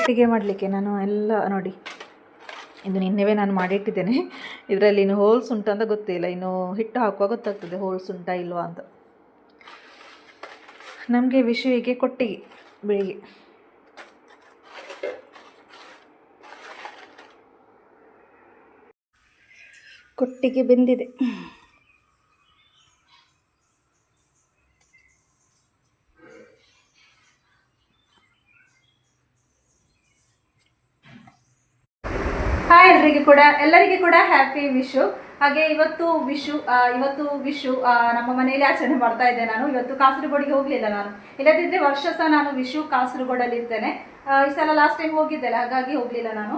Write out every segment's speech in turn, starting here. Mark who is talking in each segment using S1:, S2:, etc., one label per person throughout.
S1: ಕೊಟ್ಟಿಗೆ ಮಾಡಲಿಕ್ಕೆ ನಾನು ಎಲ್ಲ ನೋಡಿ ಇದು ನಿನ್ನೆವೇ ನಾನು ಮಾಡಿಟ್ಟಿದ್ದೇನೆ. ಇದರಲ್ಲಿ ಇನ್ನು ಹೋಲ್ಸ್ ಉಂಟು ಅಂತ ಗೊತ್ತಿಲ್ಲ, ಇನ್ನು ಹಿಟ್ಟು ಹಾಕುವಾಗ ಗೊತ್ತಾಗ್ತದೆ ಹೋಲ್ಸ್ ಉಂಟಾ ಇಲ್ವಾ ಅಂತ. ನಮಗೆ ವಿಷುವಿಗೆ ಕೊಟ್ಟಿಗೆ ಬೆಳಿಗ್ಗೆ ಕೊಟ್ಟಿಗೆ ಬೆಂದಿದೆ. ಹಾಯ್ ಎಲ್ಲರಿಗೂ ಕೂಡ ಹ್ಯಾಪಿ ವಿಶು. ಹಾಗೆ ಇವತ್ತು ವಿಶು ನಮ್ಮ ಮನೆಯಲ್ಲಿ ಆಚರಣೆ ಮಾಡ್ತಾ ಇದ್ದೆ. ನಾನು ಇವತ್ತು ಕಾಸರಗೋಡಿಗೆ ಹೋಗಲಿಲ್ಲ. ನಾನು ಇಲ್ಲದಿದ್ದರೆ ವರ್ಷ ಸಹ ನಾನು ವಿಶು ಕಾಸರಗೋಡಲ್ಲಿ ಇರ್ತೇನೆ. ಈ ಸಲ ಲಾಸ್ಟ್ ಟೈಮ್ ಹೋಗಿದ್ದೆಲ್ಲ, ಹಾಗಾಗಿ ಹೋಗಲಿಲ್ಲ ನಾನು.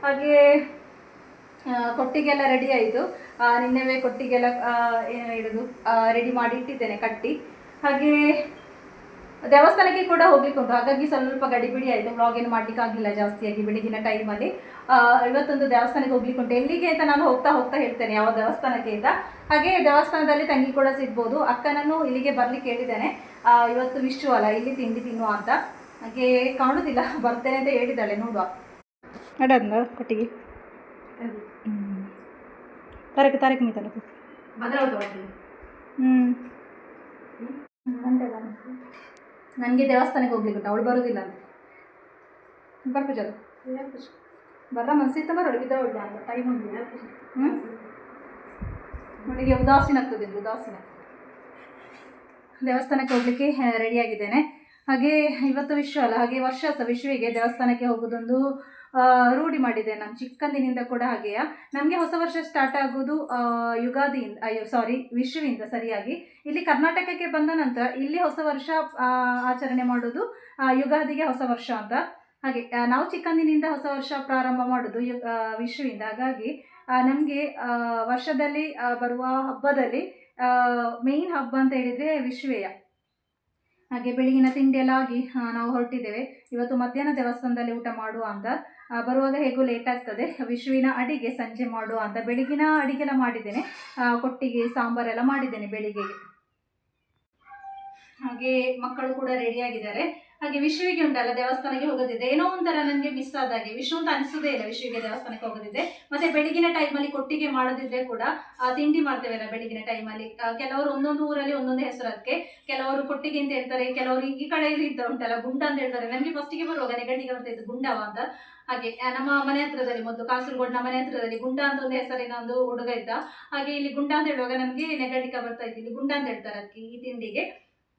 S1: ಹಾಗೆ ಕೊಟ್ಟಿಗೆಲ್ಲ ರೆಡಿ ಆಯಿತು. ನಿನ್ನೆವೇ ಕೊಟ್ಟಿಗೆಲ್ಲ ಇಡೋದು ರೆಡಿ ಮಾಡಿ ಇಟ್ಟಿದ್ದೇನೆ ಕಟ್ಟಿ. ಹಾಗೆ ದೇವಸ್ಥಾನಕ್ಕೆ ಕೂಡ ಹೋಗ್ಲಿಕ್ಕೆ ಉಂಟು, ಹಾಗಾಗಿ ಸ್ವಲ್ಪ ಗಡಿಬಿಡಿ ಆಯಿತು. ವ್ಲಾಗ್ ಏನು ಮಾಡ್ಲಿಕ್ಕೆ ಆಗಲಿಲ್ಲ ಜಾಸ್ತಿಯಾಗಿ ಬೆಳಗಿನ ಟೈಮಲ್ಲಿ. ಇವತ್ತೊಂದು ದೇವಸ್ಥಾನಕ್ಕೆ ಹೋಗ್ಲಿಕ್ಕೆ ಉಂಟು. ಎಲ್ಲಿಗೆ ಅಂತ ನಾನು ಹೋಗ್ತಾ ಹೇಳ್ತೇನೆ ಯಾವ ದೇವಸ್ಥಾನಕ್ಕೆ ಅಂತ. ಹಾಗೆ ದೇವಸ್ಥಾನದಲ್ಲಿ ತಂಗಿ ಕೂಡ ಸಿಗ್ಬೋದು. ಅಕ್ಕನನ್ನು ಇಲ್ಲಿಗೆ ಬರ್ಲಿಕ್ಕೆ ಹೇಳಿದ್ದೇನೆ. ಇವತ್ತು ವಿಶು ಅಲ್ಲ, ಇಲ್ಲಿ ತಿಂಡಿ ತಿನ್ನುವ ಅಂತ. ಹಾಗೆ ಕಾಣುದಿಲ್ಲ, ಬರ್ತೇನೆ ಅಂತ ಹೇಳಿದ್ದಾಳೆ, ನೋಡುವ. ನಡಂದ ಕೊಟ್ಟಿಗೆ ತಾರಕ್ಕೆ ಮೀತಲ್ಲ ನನಗೆ ದೇವಸ್ಥಾನಕ್ಕೆ ಹೋಗ್ಲಿಕ್ಕೆ ಉಂಟು, ಅವಳು ಬರೋದಿಲ್ಲ ಅಂತ. ಬರ್ಪಜದು ಬರ್ರ ಮನಸ್ಸಿತ್ತ ಬರೋಳು ಬಿದ್ದವಳು ಅಂತ ಟೈಮ್ ಉಂಟು. ಅವಳಿಗೆ ಉದಾಸೀನ ಆಗ್ತದೆ, ಉದಾಸೀನ. ದೇವಸ್ಥಾನಕ್ಕೆ ಹೋಗ್ಲಿಕ್ಕೆ ರೆಡಿಯಾಗಿದ್ದೇನೆ. ಹಾಗೆ ಇವತ್ತು ವಿಶ್ವ ಅಲ್ಲ, ಹಾಗೆ ವರ್ಷ ಸಹ ವಿಶ್ವಿಗೆ ದೇವಸ್ಥಾನಕ್ಕೆ ಹೋಗೋದೊಂದು ರೂಢಿ ಮಾಡಿದೆ ನಾನು ಚಿಕ್ಕಂದಿನಿಂದ ಕೂಡ. ಹಾಗೆಯ ನಮಗೆ ಹೊಸ ವರ್ಷ ಸ್ಟಾರ್ಟ್ ಆಗೋದು ಯುಗಾದಿಯಿಂದ, ವಿಶುವಿಂದ ಸರಿಯಾಗಿ. ಇಲ್ಲಿ ಕರ್ನಾಟಕಕ್ಕೆ ಬಂದ ನಂತರ ಇಲ್ಲಿ ಹೊಸ ವರ್ಷ ಆಚರಣೆ ಮಾಡೋದು ಯುಗಾದಿಗೆ ಹೊಸ ವರ್ಷ ಅಂತ. ಹಾಗೆ ನಾವು ಚಿಕ್ಕಂದಿನಿಂದ ಹೊಸ ವರ್ಷ ಪ್ರಾರಂಭ ಮಾಡೋದು ವಿಶುವಿಂದ. ಹಾಗಾಗಿ ನಮಗೆ ವರ್ಷದಲ್ಲಿ ಬರುವ ಹಬ್ಬದಲ್ಲಿ ಮೇಯ್ನ್ ಹಬ್ಬ ಅಂತ ಹೇಳಿದರೆ ವಿಶುವೆಯ. ಹಾಗೆ ಬೆಳಗಿನ ತಿಂಡಿ ಎಲ್ಲ ಆಗಿ ನಾವು ಹೊರಟಿದ್ದೇವೆ. ಇವತ್ತು ಮಧ್ಯಾಹ್ನ ದೇವಸ್ಥಾನದಲ್ಲಿ ಊಟ ಮಾಡುವ ಅಂತ. ಬರುವಾಗ ಹೇಗೂ ಲೇಟ್ ಆಗ್ತದೆ. ವಿಶುವಿನ ಅಡಿಗೆ ಸಂಜೆ ಮಾಡುವ ಅಂತ. ಬೆಳಗಿನ ಅಡಿಗೆಲ್ಲ ಮಾಡಿದ್ದೇನೆ, ಕೊಟ್ಟಿಗೆ ಸಾಂಬಾರೆಲ್ಲ ಮಾಡಿದ್ದೇನೆ ಬೆಳಿಗ್ಗೆಗೆ. ಹಾಗೆ ಮಕ್ಕಳು ಕೂಡ ರೆಡಿಯಾಗಿದ್ದಾರೆ. ಹಾಗೆ ವಿಶುವಿಗೆ ಉಂಟಲ್ಲ ದೇವಸ್ಥಾನಕ್ಕೆ ಹೋಗೋದಿದೆ, ಏನೋ ಒಂಥರ ನನಗೆ ಮಿಸ್ ಆದಾಗೆ. ವಿಶು ಅಂತ ಅನಿಸೋದೇ ಇಲ್ಲ ವಿಶುವಿಗೆ ದೇವಸ್ಥಾನಕ್ಕೆ ಹೋಗೋದಿದೆ. ಮತ್ತೆ ಬೆಳಗಿನ ಟೈಮಲ್ಲಿ ಕೊಟ್ಟಿಗೆ ಮಾಡೋದಿದ್ರೆ ಕೂಡ ತಿಂಡಿ ಮಾಡ್ತೇವಲ್ಲ ಬೆಳಗಿನ ಟೈಮಲ್ಲಿ. ಕೆಲವರು ಒಂದೊಂದು ಊರಲ್ಲಿ ಒಂದೊಂದು ಹೆಸರು ಅದಕ್ಕೆ. ಕೆಲವರು ಕೊಟ್ಟಿಗೆ ಅಂತ ಹೇಳ್ತಾರೆ, ಕೆಲವರು ಈ ಕಡೆಯಲ್ಲಿ ಇದ್ದ ಉಂಟಲ್ಲ ಗುಂಡ ಅಂತ ಹೇಳ್ತಾರೆ. ನನಗೆ ಫಸ್ಟಿಗೆ ಬರುವಾಗ ನೆಗಡಿಗೆ ಬರ್ತಾ ಇತ್ತು ಗುಂಡವ ಅಂತ. ಹಾಗೆ ನಮ್ಮ ಮನೆ ಹತ್ರದಲ್ಲಿ ಮೊದಲು ಕಾಸರಗೋಡಿನ ಮನೆ ಹತ್ರದಲ್ಲಿ ಗುಂಡ ಅಂತ ಒಂದು ಹೆಸರಿನ ಒಂದು ಹುಡುಗ ಇದ್ದ. ಹಾಗೆ ಇಲ್ಲಿ ಗುಂಡ ಅಂತ ಹೇಳುವಾಗ ನಮಗೆ ನೆಗಡಿಕ ಬರ್ತಾ ಇತ್ತು. ಇಲ್ಲಿ ಗುಂಡ ಅಂತ ಹೇಳ್ತಾರೆ ಅದಕ್ಕೆ, ಈ ತಿಂಡಿಗೆ.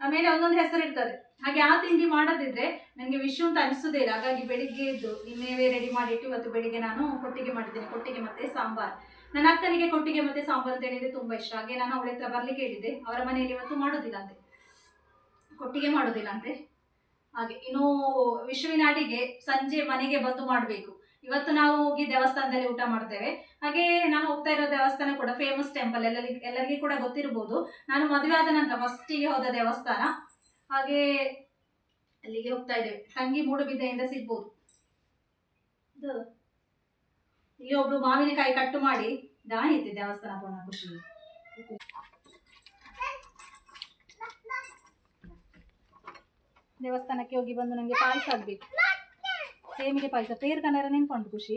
S1: ಆಮೇಲೆ ಒಂದೊಂದು ಹೆಸರು ಇರ್ತದೆ. ಹಾಗೆ ಆ ತಿಂಡಿ ಮಾಡೋದಿದ್ರೆ ನನಗೆ ವಿಶು ಅಂತ ಅನಿಸೋದೇ ಇಲ್ಲ. ಹಾಗಾಗಿ ಬೆಳಿಗ್ಗೆ ಎದ್ದು ನಿನ್ನೆವೇ ರೆಡಿ ಮಾಡಿಟ್ಟು ಇವತ್ತು ಬೆಳಿಗ್ಗೆ ನಾನು ಕೊಟ್ಟಿಗೆ ಮಾಡಿದ್ದೇನೆ. ಕೊಟ್ಟಿಗೆ ಮತ್ತೆ ಸಾಂಬಾರ್. ನನ್ನ ಅಕ್ಕನಿಗೆ ಕೊಟ್ಟಿಗೆ ಮತ್ತೆ ಸಾಂಬಾರ್ ಅಂತ ಹೇಳಿದ್ರೆ ತುಂಬಾ ಇಷ್ಟ. ಹಾಗೆ ನಾನು ಅವಳ ಹತ್ರ ಬರ್ಲಿಕ್ಕೆ ಹೇಳಿದ್ದೆ. ಅವರ ಮನೆಯಲ್ಲಿ ಇವತ್ತು ಮಾಡೋದಿಲ್ಲ ಅಂತೆ, ಕೊಟ್ಟಿಗೆ ಮಾಡೋದಿಲ್ಲ ಅಂತೆ. ಹಾಗೆ ಇನ್ನು ವಿಶುವಿನ ಅಡಿಗೆ ಸಂಜೆ ಮನೆಗೆ ಬಂದು ಮಾಡಬೇಕು. ಇವತ್ತು ನಾವು ಹೋಗಿ ದೇವಸ್ಥಾನದಲ್ಲಿ ಊಟ ಮಾಡ್ತೇವೆ. ಹಾಗೆ ನಾನು ಹೋಗ್ತಾ ಇರೋ ದೇವಸ್ಥಾನ ಕೂಡ ಫೇಮಸ್ ಟೆಂಪಲ್, ಎಲ್ಲರಿಗೂ ಕೂಡ ಗೊತ್ತಿರ್ಬೋದು. ನಾನು ಮದುವೆ ಆದ ನಂತರ ಫಸ್ಟಿಗೆ ಹೋದ ದೇವಸ್ಥಾನ. ಹಾಗೆ ಅಲ್ಲಿಗೆ ಹೋಗ್ತಾ ಇದ್ದೇವೆ. ತಂಗಿ ಮೂಡುಬಿದ್ದೆಯಿಂದ ಸಿಗ್ಬೋದು. ಇಲ್ಲಿ ಒಬ್ರು ಮಾವಿನಕಾಯಿ ಕಟ್ಟು ಮಾಡಿ ದಾಯಿತೆ ದೇವಸ್ಥಾನ ಪೂರ್ಣ ಖುಷಿ. ದೇವಸ್ಥಾನಕ್ಕೆ ಹೋಗಿ ಬಂದು ನನಗೆ ಪಾಯಸ ಆಗ್ಬೇಕು, ಸೇಮಿಗೆ ಪಾಯಸ. ಪೇರು ಕನ್ನಡ ನೆನ್ಕೊಂಡು ಖುಷಿ.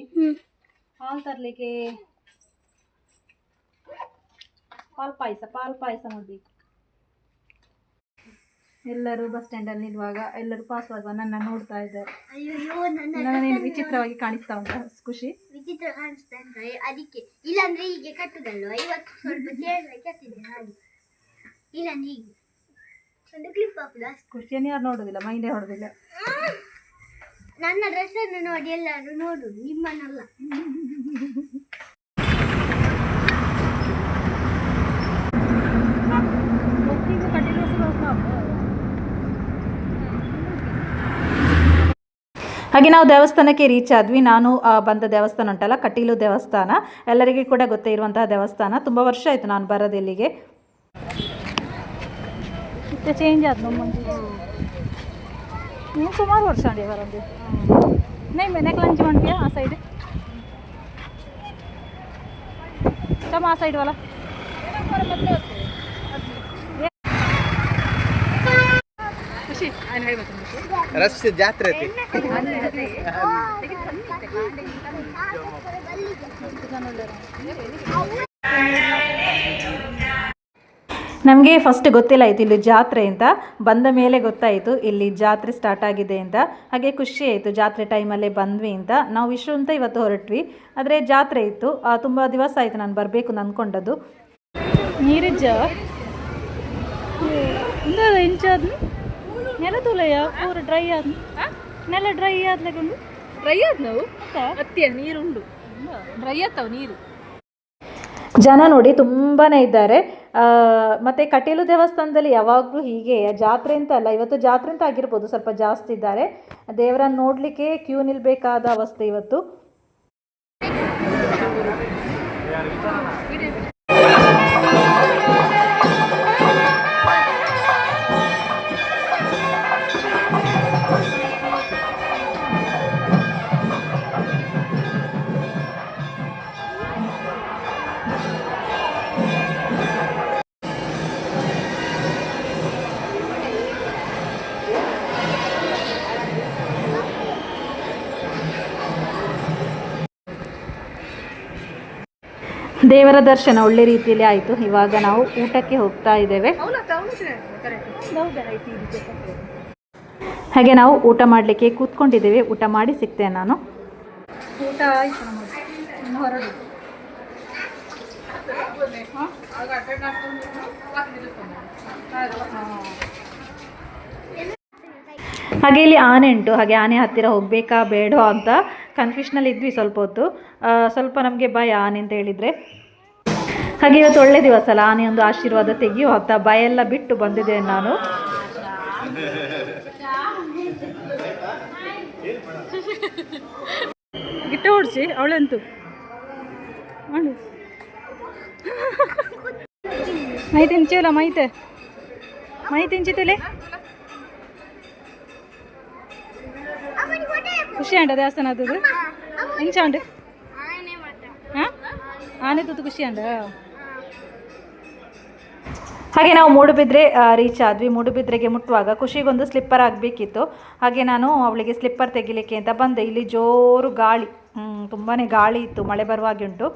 S1: ಹಾಲು ತರಲಿಕ್ಕೆ ಪಾಲ್ ಪಾಯಸ ಮಾಡಬೇಕು. ಎಲ್ಲರೂ ಬಸ್ ಸ್ಟ್ಯಾಂಡಲ್ಲಿ ನಿಲ್ಲುವಾಗ ಎಲ್ಲರೂ ಪಾಸ್ ಆಗುವ ನನ್ನ ನೋಡ್ತಾ ಇದ್ದಾರೆ. ನನಗೆ ವಿಚಿತ್ರವಾಗಿ ಕಾಣಿಸ್ತಾ ಉಂಟಾ ಖುಷಿ?
S2: ವಿಚಿತ್ರ ಕಾಣಿಸ್ತಾ ಉಂಟು ಅದಕ್ಕೆ. ಇಲ್ಲಾಂದ್ರೆ ಹೀಗೆ ಕಟ್ಟುದಲ್ವ, ಇವತ್ತು ಸ್ವಲ್ಪ ಕಟ್ಟಿದ್ದೆ ಹಾಗೆ. ಇಲ್ಲಾಂದ್ರೆ ಹೀಗೆ ಒಂದು ಕ್ಲಿಪ್ ಹಾಕುದ.
S1: ಖುಷಿಯನ್ನು ಯಾರು ನೋಡೋದಿಲ್ಲ, ಮೈಂಡೇ ಹೊಡೋದಿಲ್ಲ.
S2: ನನ್ನ ಡ್ರೆಸ್ ಅನ್ನು ನೋಡಿ ಎಲ್ಲರೂ ನೋಡು, ನಿಮ್ಮನ್ನಲ್ಲ.
S1: ಹಾಗೆ ನಾವು ದೇವಸ್ಥಾನಕ್ಕೆ ರೀಚ್ ಆದ್ವಿ. ನಾನು ಬಂದ ದೇವಸ್ಥಾನ ಉಂಟಲ್ಲ ಕಟೀಲು ದೇವಸ್ಥಾನ, ಎಲ್ಲರಿಗೂ ಕೂಡ ಗೊತ್ತೇ ಇರುವಂತಹ ದೇವಸ್ಥಾನ. ತುಂಬ ವರ್ಷ ಆಯಿತು ನಾನು ಬರೋದು ಇಲ್ಲಿಗೆ. ಚೇಂಜ್ ಆದ ಸುಮಾರು ವರ್ಷ ಆಡಿ ಬರೋದು. नहीं मैंने लंच बन गया आ साइड कम आ साइड वाला खुशी आने बता
S3: ರಶ್ ಜಾತ್ರೆ ಐತಿ.
S1: ನಮಗೆ ಫಸ್ಟ್ ಗೊತ್ತಿಲ್ಲ ಆಯಿತು ಇಲ್ಲಿ ಜಾತ್ರೆ ಅಂತ, ಬಂದ ಮೇಲೆ ಗೊತ್ತಾಯಿತು ಇಲ್ಲಿ ಜಾತ್ರೆ ಸ್ಟಾರ್ಟ್ ಆಗಿದೆ ಅಂತ. ಹಾಗೆ ಖುಷಿ ಆಯಿತು, ಜಾತ್ರೆ ಟೈಮಲ್ಲೇ ಬಂದ್ವಿ ಅಂತ. ನಾವು ವಿಶ್ವ ಅಂತ ಇವತ್ತು ಹೊರಟ್ವಿ, ಆದರೆ ಜಾತ್ರೆ ಇತ್ತು. ತುಂಬ ದಿವಸ ಆಯಿತು ನಾನು ಬರಬೇಕು ಅಂದ್ಕೊಂಡದ್ದು. ನೀರಿಜ್ಜ ಇಂಚಾದ್ ನೆಲ ತುಲಯ ಪೂರ ಡ್ರೈ ಆದ್ ನೆಲ ಡ್ರೈ ಆದ್ಲೆಗೊಂಡು
S4: ಡ್ರೈ ಆದ್ ನಾವು ಅತ್ತಿಯ ನೀರುಂಡು ಡ್ರೈ ಆತಾವ ನೀರು.
S1: ಜನ ನೋಡಿ ತುಂಬಾ ಇದ್ದಾರೆ. ಮತ್ತು ಕಟೀಲು ದೇವಸ್ಥಾನದಲ್ಲಿ ಯಾವಾಗಲೂ ಹೀಗೆ ಜಾತ್ರೆ ಅಂತ ಅಲ್ಲ, ಇವತ್ತು ಜಾತ್ರೆ ಅಂತ ಆಗಿರ್ಬೋದು, ಸ್ವಲ್ಪ ಜಾಸ್ತಿ ಇದ್ದಾರೆ. ದೇವರನ್ನು ನೋಡಲಿಕ್ಕೆ ಕ್ಯೂ ನಿಲ್ಲಬೇಕಾದ ಅವಸ್ಥೆ ಇವತ್ತು. ದೇವರ ದರ್ಶನ ಒಳ್ಳೆ ರೀತಿಯಲ್ಲಿ ಆಯಿತು. ಇವಾಗ ನಾವು ಊಟಕ್ಕೆ ಹೋಗ್ತಾ ಇದ್ದೇವೆ. ಹಾಗೆ ನಾವು ಊಟ ಮಾಡಲಿಕ್ಕೆ ಕೂತ್ಕೊಂಡಿದ್ದೇವೆ. ಊಟ ಮಾಡಿ ಸಿಗ್ತೇನೆ ನಾನು. ಊಟ ಆಯಿತು ನಮ್ಮದು, ಹೊರಡು. ಹಾಗೆ ಇಲ್ಲಿ ಆನೆ ಉಂಟು. ಹಾಗೆ ಆನೆ ಹತ್ತಿರ ಹೋಗಬೇಕಾ ಬೇಡೋ ಅಂತ ಕನ್ಫ್ಯೂಷನಲ್ಲಿ ಇದ್ವಿ ಸ್ವಲ್ಪ ಹೊತ್ತು. ಸ್ವಲ್ಪ ನಮಗೆ ಭಯ ಆನೆ ಅಂತ ಹೇಳಿದರೆ. ಹಾಗೆ ಇವತ್ತು ಒಳ್ಳೆ ದಿವಸ ಅಲ್ಲ, ಆನೆ ಒಂದು ಆಶೀರ್ವಾದ ತೆಗಿಯೋ ಅಂತ ಭಯ ಎಲ್ಲ ಬಿಟ್ಟು ಬಂದಿದ್ದೇನೆ ನಾನು. ಗಿಟ್ಟ ಓಡಿಸಿ ಅವಳಂತೂ ಮಾಡಿ ಮೈ ತಿಂಚಿಲ್ಲ ಮೈ ತಿಂಚಿತಲೆ ಖುಷಿ ಅಂಡ ದೇವಸ್ಥಾನ ಅದು ಹೆಂಚ ಅಂಡ ಹಾಂ ಆನೆ ತುತ್ತು ಖುಷಿ ಅಂಡ. ಹಾಗೆ ನಾವು ಮೂಡುಬಿದ್ರೆ ರೀಚ್ ಆದ್ವಿ. ಮೂಡುಬಿದ್ರೆಗೆ ಮುಟ್ಟುವಾಗ ಖುಷಿಗೊಂದು ಸ್ಲಿಪ್ಪರ್ ಆಗಬೇಕಿತ್ತು. ಹಾಗೆ ನಾನು ಅವಳಿಗೆ ಸ್ಲಿಪ್ಪರ್ ತೆಗಿಲಿಕ್ಕೆ ಅಂತ ಬಂದೆ. ಇಲ್ಲಿ ಜೋರು ಗಾಳಿ, ತುಂಬಾ ಗಾಳಿ ಇತ್ತು, ಮಳೆ ಬರುವಾಗೆ ಉಂಟು.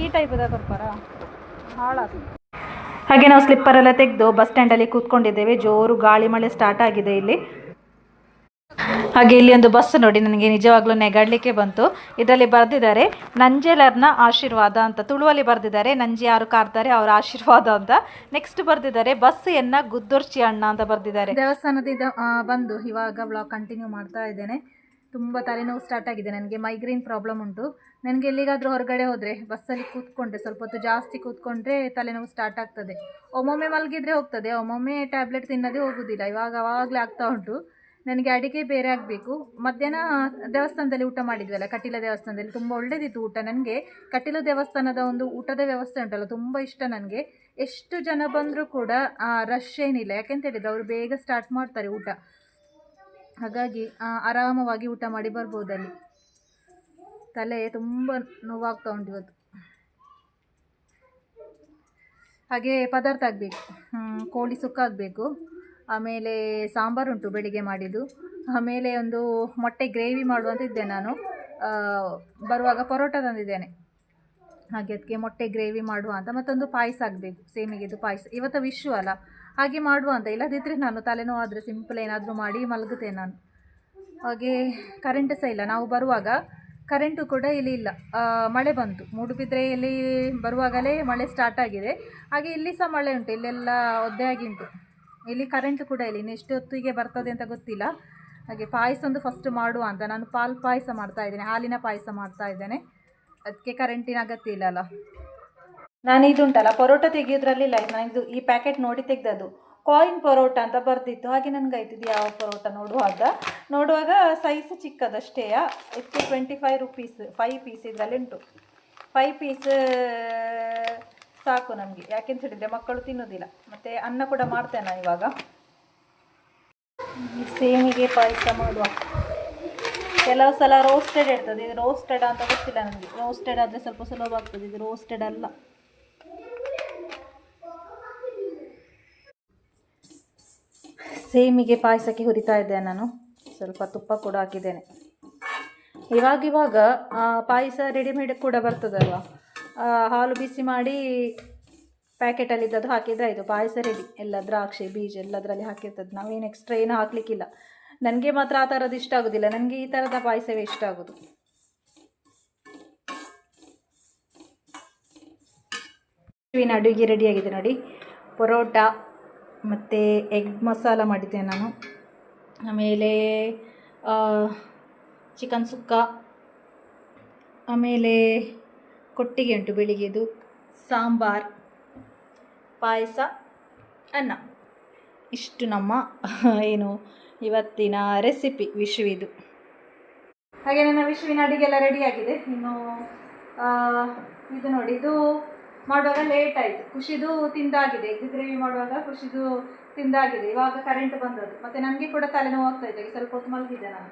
S1: ಈ ಟೈಪದ ಬರ್ಪಾರ ಹಾಳಾದ. ಹಾಗೆ ನಾವು ಸ್ಲಿಪ್ಪರ್ ಎಲ್ಲ ತೆಗೆದು ಬಸ್ ಸ್ಟ್ಯಾಂಡಲ್ಲಿ ಕೂತ್ಕೊಂಡಿದ್ದೇವೆ. ಜೋರು ಗಾಳಿ ಮಳೆ ಸ್ಟಾರ್ಟ್ ಆಗಿದೆ ಇಲ್ಲಿ. ಹಾಗೆ ಇಲ್ಲಿ ಒಂದು ಬಸ್ ನೋಡಿ, ನನಗೆ ನಿಜವಾಗ್ಲೂ ನೆಗಾಡಲಿಕ್ಕೆ ಬಂತು. ಇದರಲ್ಲಿ ಬರೆದಿದ್ದಾರೆ ನಂಜೇಲರ್ನ ಆಶೀರ್ವಾದ ಅಂತ, ತುಳುವಲ್ಲಿ ಬರೆದಿದ್ದಾರೆ. ನಂಜಿ ಯಾರು ಕಾರ್ತಾರೆ ಅವರ ಆಶೀರ್ವಾದ ಅಂತ. ನೆಕ್ಸ್ಟ್ ಬರೆದಿದ್ದಾರೆ ಬಸ್ ಎನ್ನ ಗುದ್ದೊರ್ಚಿ ಅಣ್ಣ ಅಂತ ಬರೆದಿದ್ದಾರೆ. ದೇವಸ್ಥಾನದಿಂದ ಬಂದು ಇವಾಗ ಬ್ಲಾಗ್ ಕಂಟಿನ್ಯೂ ಮಾಡ್ತಾ ಇದ್ದೇನೆ. ತುಂಬ ತಲೆನೋವು ಸ್ಟಾರ್ಟ್ ಆಗಿದೆ ನನಗೆ. ಮೈಗ್ರೇನ್ ಪ್ರಾಬ್ಲಮ್ ಉಂಟು ನನಗೆ. ಎಲ್ಲಿಗಾದರೂ ಹೊರಗಡೆ ಹೋದರೆ ಬಸ್ಸಲ್ಲಿ ಕೂತ್ಕೊಂಡ್ರೆ, ಸ್ವಲ್ಪ ಹೊತ್ತು ಜಾಸ್ತಿ ಕೂತ್ಕೊಂಡ್ರೆ ತಲೆನೋವು ಸ್ಟಾರ್ಟ್ ಆಗ್ತದೆ. ಒಮ್ಮೊಮ್ಮೆ ಮಲಗಿದ್ರೆ ಹೋಗ್ತದೆ, ಒಮ್ಮೊಮ್ಮೆ ಟ್ಯಾಬ್ಲೆಟ್ ತಿನ್ನೋದೇ ಹೋಗೋದಿಲ್ಲ. ಆವಾಗಲೇ ಆಗ್ತಾ ಉಂಟು ನನಗೆ. ಅಡಿಗೆ ಬೇರೆ ಆಗಬೇಕು. ಮಧ್ಯಾಹ್ನ ದೇವಸ್ಥಾನದಲ್ಲಿ ಊಟ ಮಾಡಿದ್ವಲ್ಲ, ಕಟೀಲ ದೇವಸ್ಥಾನದಲ್ಲಿ. ತುಂಬ ಒಳ್ಳೆದಿತ್ತು ಊಟ. ನನಗೆ ಕಟೀಲು ದೇವಸ್ಥಾನದ ಒಂದು ಊಟದ ವ್ಯವಸ್ಥೆ ಉಂಟಲ್ಲ, ತುಂಬ ಇಷ್ಟ ನನಗೆ. ಎಷ್ಟು ಜನ ಬಂದರೂ ಕೂಡ ರಶ್ ಏನಿಲ್ಲ. ಯಾಕೆಂತ ಹೇಳಿದರೆ ಅವರು ಬೇಗ ಸ್ಟಾರ್ಟ್ ಮಾಡ್ತಾರೆ ಊಟ. ಹಾಗಾಗಿ ಆರಾಮವಾಗಿ ಊಟ ಮಾಡಿ ಬರ್ಬೋದಲ್ಲಿ. ತಲೆ ತುಂಬ ನೋವಾಗ್ತಾ ಉಂಟು ಇವತ್ತು. ಹಾಗೆ ಪದಾರ್ಥ ಆಗಬೇಕು, ಕೋಳಿ ಸುಕ್ಕ ಆಗಬೇಕು. ಆಮೇಲೆ ಸಾಂಬಾರು ಉಂಟು ಬೆಳಿಗ್ಗೆ ಮಾಡಿದ್ದು. ಆಮೇಲೆ ಒಂದು ಮೊಟ್ಟೆ ಗ್ರೇವಿ ಮಾಡುವಂತ ಇದ್ದೆ ನಾನು. ಬರುವಾಗ ಪರೋಟ ತಂದಿದ್ದೇನೆ. ಹಾಗೆ ಅದಕ್ಕೆ ಮೊಟ್ಟೆ ಗ್ರೇವಿ ಮಾಡುವ ಅಂತ. ಮತ್ತೊಂದು ಪಾಯಸ ಆಗಬೇಕು, ಸೇಮಿಗೆದು ಪಾಯಸ. ಇವತ್ತು ವಿಶ್ವ ಅಲ್ಲ, ಹಾಗೆ ಮಾಡುವ ಅಂತ. ಇಲ್ಲದಿದ್ದರೆ ನಾನು ತಲೆನೋವು ಆದರೆ ಸಿಂಪಲ್ ಏನಾದರೂ ಮಾಡಿ ಮಲಗುತ್ತೇನೆ ನಾನು. ಹಾಗೆ ಕರೆಂಟ್ ಸಹ ಇಲ್ಲ. ನಾವು ಬರುವಾಗ ಕರೆಂಟು ಕೂಡ ಇಲ್ಲಿ ಇಲ್ಲ. ಮಳೆ ಬಂತು. ಮೂಡುಬಿದ್ರೆಯಲ್ಲಿ ಬರುವಾಗಲೇ ಮಳೆ ಸ್ಟಾರ್ಟ್ ಆಗಿದೆ. ಹಾಗೆ ಇಲ್ಲಿ ಸಹ ಮಳೆ ಉಂಟು, ಇಲ್ಲೆಲ್ಲ ಒದ್ದೆ ಆಗಿ ಉಂಟು. ಇಲ್ಲಿ ಕರೆಂಟ್ ಕೂಡ ಇಲ್ಲ. ಇನ್ನು ಎಷ್ಟು ಹೊತ್ತಿಗೆ ಬರ್ತದೆ ಅಂತ ಗೊತ್ತಿಲ್ಲ. ಹಾಗೆ ಪಾಯಸ ಒಂದು ಫಸ್ಟ್ ಮಾಡುವ ಅಂತ. ನಾನು ಪಾಲ್ ಪಾಯಸ ಮಾಡ್ತಾ ಇದ್ದೇನೆ, ಹಾಲಿನ ಪಾಯಸ ಮಾಡ್ತಾ ಇದ್ದೇನೆ. ಅದಕ್ಕೆ ಕರೆಂಟಿನ ಅಗತ್ಯ ಇಲ್ಲ ಅಲ್ಲ. ನಾನು ಇದುಂಟಲ್ಲ ಪರೋಟ ತೆಗಿಯೋದ್ರಲ್ಲಿಲ್ಲ. ನಾನಿದು ಈ ಪ್ಯಾಕೆಟ್ ನೋಡಿ ತೆಗೆದದ್ದು. ಕಾಯಿನ್ ಪರೋಟ ಅಂತ ಬರ್ದಿತ್ತು. ಹಾಗೆ ನನಗಾಯ್ತು ಇದು ಯಾವ ಪರೋಟ ನೋಡುವಾಗ ಸೈಜ್ ಚಿಕ್ಕದಷ್ಟೇ. ಇದಕ್ಕೆ 25 ರೂಪೀಸ್, 5 ಪೀಸ್ ಇದರಲ್ಲಿ ಉಂಟು. 5 ಪೀಸ್ ಸಾಕು ನಮಗೆ. ಯಾಕೆಂತ ಹೇಳಿದರೆ ಮಕ್ಕಳು ತಿನ್ನೋದಿಲ್ಲ. ಮತ್ತು ಅನ್ನ ಕೂಡ ಮಾಡ್ತೇನೆ ನಾನು ಇವಾಗ. ಸೇಮಿಗೆ ಪಾಯಸ ಮಾಡುವ. ಕೆಲವು ಸಲ ರೋಸ್ಟೆಡ್ ಇರ್ತದೆ. ಇದು ರೋಸ್ಟೆಡ್ ಅಂತ ಗೊತ್ತಿಲ್ಲ ನನಗೆ. ರೋಸ್ಟೆಡ್ ಆದರೆ ಸ್ವಲ್ಪ ಸುಲಭ ಆಗ್ತದೆ. ಇದು ರೋಸ್ಟೆಡ್ ಅಲ್ಲ. ಸೇಮಿಗೆ ಪಾಯಸಕ್ಕೆ ಹುರಿತಾ ಇದ್ದೆ ನಾನು. ಸ್ವಲ್ಪ ತುಪ್ಪ ಕೂಡ ಹಾಕಿದ್ದೇನೆ. ಇವಾಗ ಪಾಯಸ ರೆಡಿಮೇಡ್ ಕೂಡ ಬರ್ತದಲ್ವ, ಹಾಲು ಬಿಸಿ ಮಾಡಿ ಪ್ಯಾಕೆಟಲ್ಲಿದ್ದದು ಹಾಕಿದರೆ ಆಯಿತು, ಪಾಯಸ ರೆಡಿ. ಎಲ್ಲ ದ್ರಾಕ್ಷಿ ಬೀಜ ಎಲ್ಲದರಲ್ಲಿ ಹಾಕಿರ್ತದೆ, ನಾವೇನು ಎಕ್ಸ್ಟ್ರಾ ಏನೂ ಹಾಕಲಿಕ್ಕಿಲ್ಲ. ನನಗೆ ಮಾತ್ರ ಆ ಥರದ್ದು ಇಷ್ಟ ಆಗೋದಿಲ್ಲ, ನನಗೆ ಈ ಥರದ ಪಾಯಸವೇ ಇಷ್ಟ ಆಗೋದು. ಅಡುಗೆ ರೆಡಿಯಾಗಿದೆ ನೋಡಿ. ಪರೋಟ ಮತ್ತು ಎಗ್ ಮಸಾಲ ಮಾಡಿದ್ದೆ ನಾನು. ಆಮೇಲೆ ಚಿಕನ್ ಸುಕ್ಕ, ಆಮೇಲೆ ಕೊಟ್ಟಿಗೆ ಉಂಟು ಬೆಳಿಗ್ಗೆದು, ಸಾಂಬಾರ್, ಪಾಯಸ, ಅನ್ನ. ಇಷ್ಟು ನಮ್ಮ ಏನು ಇವತ್ತಿನ ರೆಸಿಪಿ ವಿಶ್ವಿದು. ಹಾಗೆ ನನ್ನ ವಿಶ್ವಿನ ಅಡುಗೆಲ್ಲ ರೆಡಿಯಾಗಿದೆ. ಇನ್ನು ಇದು ನೋಡಿ, ಇದು ಮಾಡುವಾಗ ಲೇಟ್ ಆಯಿತು. ಖುಷಿದು ತಿಂದಾಗಿದೆ, ಎಗ್ ಗ್ರೇವಿ ಮಾಡುವಾಗ ಖುಷಿದು ತಿಂದಾಗಿದೆ. ಇವಾಗ ಕರೆಂಟ್ ಬಂದದ್ದು, ಮತ್ತು ನನಗೆ ಕೂಡ ತಲೆನೋವು ಆಗ್ತಾ ಇದೆ, ಸ್ವಲ್ಪ ಹೊತ್ತು ಮಲಗಿದ್ದೆ ನಾನು.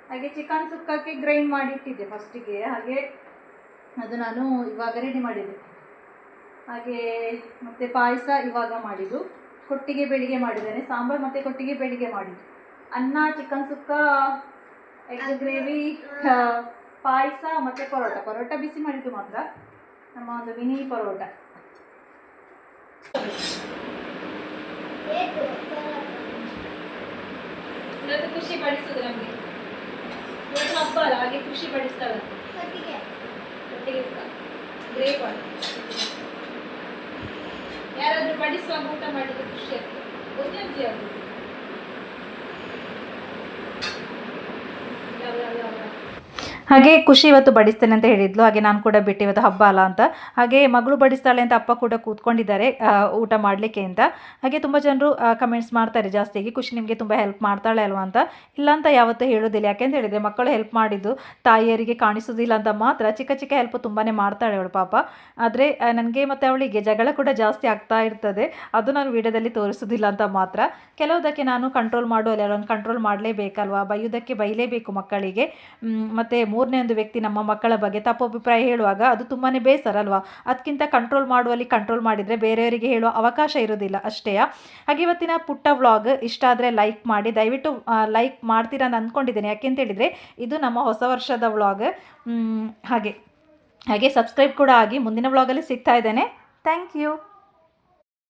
S1: ಹಾಗೆ ಚಿಕನ್ ಸುಕ್ಕಕ್ಕೆ ಗ್ರೈಂಡ್ ಮಾಡಿ ಇಟ್ಟಿದ್ದೆ ಫಸ್ಟಿಗೆ, ಹಾಗೆ ಅದು ನಾನು ಇವಾಗ ರೆಡಿ ಮಾಡಿದ್ದೆ. ಹಾಗೆ ಮತ್ತು ಪಾಯಸ ಇವಾಗ ಮಾಡಿದ್ದು, ಕೊಟ್ಟಿಗೆ ಬೆಳಿಗ್ಗೆ ಮಾಡಿದ್ದೇನೆ. ಸಾಂಬಾರು ಮತ್ತು ಕೊಟ್ಟಿಗೆ ಬೆಳಿಗ್ಗೆ ಮಾಡಿದ್ದು. ಅನ್ನ, ಚಿಕನ್ ಸುಕ್ಕ, ಎಗ್ ಗ್ರೇವಿ, ಪಾಯಸ ಮತ್ತು ಪರೋಟ ಬಿಸಿ ಮಾಡಿದ್ದು ಮಾತ್ರ, ನಮ್ಮ ಒಂದು ಮಿನಿ ಪರೋಟ. ಖುಷಿ ಪಡಿಸೋದು ನಮಗೆ ಇವತ್ತು ಹಬ್ಬ ಅಲ್ಲ, ಹಾಗೆ ಖುಷಿ ಪಡಿಸ್ತಾಳೆ. ಗ್ರೇವ್ ಯಾರಾದ್ರೂ ಬಡಿಸುವಾಗ ಊಟ ಮಾಡಿದ್ರೆ ಖುಷಿ ಆಗ್ತದೆ, ಒಂದೇ ಆಗುದು. ಹಾಗೆ ಖುಷಿ ಇವತ್ತು ಬಡಿಸ್ತೇನೆ ಅಂತ ಹೇಳಿದ್ಲು. ಹಾಗೆ ನಾನು ಕೂಡ ಬಿಟ್ಟು ಇವತ್ತು ಹಬ್ಬ ಅಲ್ಲ ಅಂತ. ಹಾಗೆ ಮಗಳು ಬಡಿಸ್ತಾಳೆ ಅಂತ ಅಪ್ಪ ಕೂಡ ಕೂತ್ಕೊಂಡಿದ್ದಾರೆ ಊಟ ಮಾಡಲಿಕ್ಕೆ ಅಂತ. ಹಾಗೆ ತುಂಬ ಜನರು ಕಮೆಂಟ್ಸ್ ಮಾಡ್ತಾರೆ ಜಾಸ್ತಿಯಾಗಿ, ಖುಷಿ ನಿಮಗೆ ತುಂಬ ಹೆಲ್ಪ್ ಮಾಡ್ತಾಳೆ ಅಲ್ವಾ ಅಂತ. ಇಲ್ಲ ಅಂತ ಯಾವತ್ತೂ ಹೇಳೋದಿಲ್ಲ, ಯಾಕೆಂತ ಹೇಳಿದರೆ ಮಕ್ಕಳು ಹೆಲ್ಪ್ ಮಾಡಿದ್ದು ತಾಯಿಯರಿಗೆ ಕಾಣಿಸೋದಿಲ್ಲ ಅಂತ ಮಾತ್ರ. ಚಿಕ್ಕ ಚಿಕ್ಕ ಹೆಲ್ಪ್ ತುಂಬಾ ಮಾಡ್ತಾಳೆ ಅವಳು ಪಾಪ. ಆದರೆ ನನಗೆ ಮತ್ತು ಅವಳಿಗೆ ಜಗಳ ಕೂಡ ಜಾಸ್ತಿ ಆಗ್ತಾ ಇರ್ತದೆ, ಅದು ನಾನು ವಿಡಿಯೋದಲ್ಲಿ ತೋರಿಸೋದಿಲ್ಲ ಅಂತ ಮಾತ್ರ. ಕೆಲವುದಕ್ಕೆ ನಾನು ಕಂಟ್ರೋಲ್ ಮಾಡುವಲ್ಲ, ಅವಳನ್ನು ಕಂಟ್ರೋಲ್ ಮಾಡಲೇಬೇಕಲ್ವಾ, ಬೈಯೋದಕ್ಕೆ ಬೈಲೇಬೇಕು ಮಕ್ಕಳಿಗೆ. ಮತ್ತು ಮೂರನೇ ಒಂದು ವ್ಯಕ್ತಿ ನಮ್ಮ ಮಕ್ಕಳ ಬಗ್ಗೆ ತಪ್ಪು ಅಭಿಪ್ರಾಯ ಹೇಳುವಾಗ ಅದು ತುಂಬಾ ಬೇಸರ ಅಲ್ವಾ. ಅದಕ್ಕಿಂತ ಕಂಟ್ರೋಲ್ ಮಾಡುವಲ್ಲಿ ಕಂಟ್ರೋಲ್ ಮಾಡಿದರೆ ಬೇರೆಯವರಿಗೆ ಹೇಳುವ ಅವಕಾಶ ಇರೋದಿಲ್ಲ ಅಷ್ಟೇ. ಹಾಗೆ ಇವತ್ತಿನ ಪುಟ್ಟ ವ್ಲಾಗ್ ಇಷ್ಟ ಆದರೆ ಲೈಕ್ ಮಾಡಿ, ದಯವಿಟ್ಟು ಲೈಕ್ ಮಾಡ್ತೀರಾ ಅಂತ ಅಂದ್ಕೊಂಡಿದ್ದೇನೆ. ಯಾಕೆಂತ ಹೇಳಿದರೆ ಇದು ನಮ್ಮ ಹೊಸ ವರ್ಷದ ವ್ಲಾಗ್. ಹಾಗೆ ಸಬ್ಸ್ಕ್ರೈಬ್ ಕೂಡ ಆಗಿ ಮುಂದಿನ ವ್ಲಾಗಲ್ಲಿ ಸಿಗ್ತಾ ಇದ್ದೇನೆ. Thank you.